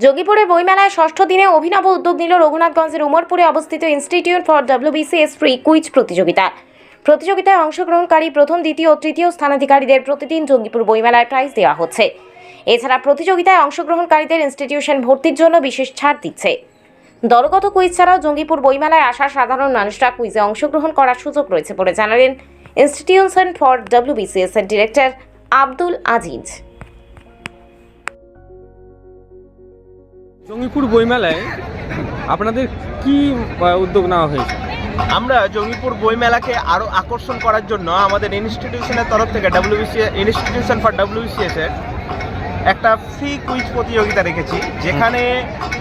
যোগীপুরে বইমেলায় ষষ্ঠ দিনে অভিনব উদ্যোগ নিল রঘুনাথগঞ্জের উমরপুরে অবস্থিত institute for WBCS free quiz প্রতিযোগিতা। প্রতিযোগিতায় অংশগ্রহণকারী প্রথম, দ্বিতীয় ও তৃতীয় স্থানাধিকারীদের প্রতিদিন যোগীপুর বইমেলায় প্রাইজ দেওয়া হচ্ছে। এছাড়া প্রতিযোগিতায় অংশগ্রহণকারীদের ইনস্টিটিউশন ভর্তির জন্য বিশেষ ছাড় দিচ্ছে। দলগত কুইজ ছাড়াও জঙ্গিপুর বইমেলায় আসা সাধারণ মানুষরা কুইজে অংশগ্রহণ করার সুযোগ রয়েছে বলে জানালেন ইনস্টিটিউশন ফর WBCS এর ডিরেক্টর আব্দুল আজিজ। জঙ্গিপুর বইমেলায় আপনাদের কি উদ্যোগ নেওয়া হয়েছে? আমরা জঙ্গিপুর বইমেলাকে আরও আকর্ষণ করার জন্য আমাদের ইনস্টিটিউশনের তরফ থেকে ইনস্টিটিউশন ফর WBCS এর একটা ফ্রি কুইজ প্রতিযোগিতা রেখেছি, যেখানে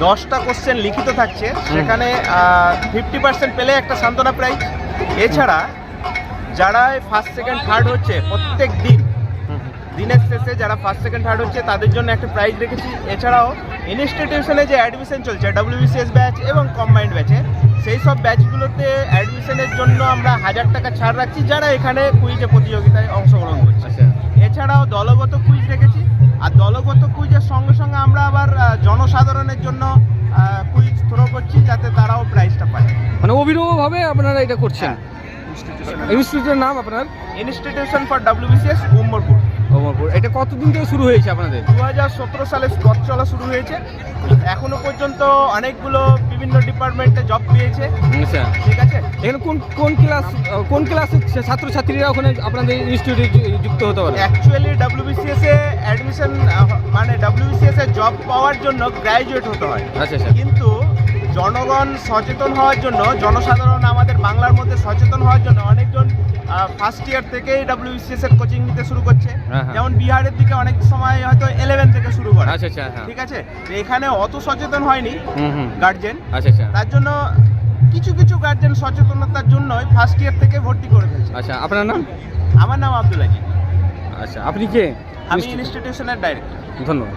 10টা কোশ্চেন লিখিত থাকছে, সেখানে 50% পেলে একটা সান্ত্বনা প্রাইজ। এছাড়া যারা ফার্স্ট সেকেন্ড থার্ড হচ্ছে প্রত্যেক দিনের শেষে যারা ফার্স্ট সেকেন্ড থার্ড হচ্ছে তাদের জন্য একটা প্রাইজ রেখেছি। এছাড়াও ইনস্টিটিউশনে যে অ্যাডমিশন চলছে WBCS ব্যাচ এবং কম্বাইন্ড ব্যাচে, সেই সব ব্যাচগুলোতে অ্যাডমিশনের জন্য আমরা 1000 টাকা ছাড় রাখছি যারা এখানে কুইজে প্রতিযোগিতায় অংশগ্রহণ করছে। এছাড়াও দলগত কুইজ রেখেছি, আর দলগত কুইজের সঙ্গে সঙ্গে আমরা আবার জনসাধারণের জন্য কুইজ থ্রো করছি যাতে তারাও প্রাইজটা পায়। মানে অভিনবভাবে আপনারা এটা করছেন। ইনস্টিটিউটের নাম আপনার? Institution for WBCS Umarpur. এটা কতদিন থেকে শুরু হয়েছে আপনাদের? 2017 সালে পথ চলা শুরু হয়েছে। এখনো পর্যন্ত অনেকগুলো বিভিন্ন ডিপার্টমেন্টে জব পেয়েছে। আচ্ছা, ঠিক আছে। এখানে কোন ক্লাসের ছাত্রছাত্রীরা ওখানে আপনাদের ইনস্টিটিউটে যুক্ত হতে পারে? অ্যাকচুয়ালি WBCS এ অ্যাডমিশন মানে WBCS এ জব পাওয়ার জন্য গ্র্যাজুয়েট হতে হয়। আচ্ছা, কিন্তু জনগণ সচেতন হওয়ার জন্য, জনসাধারণ আমাদের বাংলার মধ্যে সচেতন হওয়ার জন্য অনেকজন ফার্স্ট ইয়ার থেকেই WBCS এর কোচিং নিতে শুরু করছে। যেমন বিহারের দিকে অনেক সময় হয়তো 11 থেকে শুরু করে। আচ্ছা, ঠিক আছে। তো এখানে অত সচেতন হয়নি গার্জেন। আচ্ছা, তার জন্য কিছু গার্জেন সচেতনতার জন্যই ফার্স্ট ইয়ার থেকে ভর্তি করে ফেলছে। আচ্ছা, আপনার নাম? আমার নাম আব্দুল আজিজ। আচ্ছা, আপনি কে? আমি ইনস্টিটিউশনের ডাইরেক্টর। ধন্যবাদ।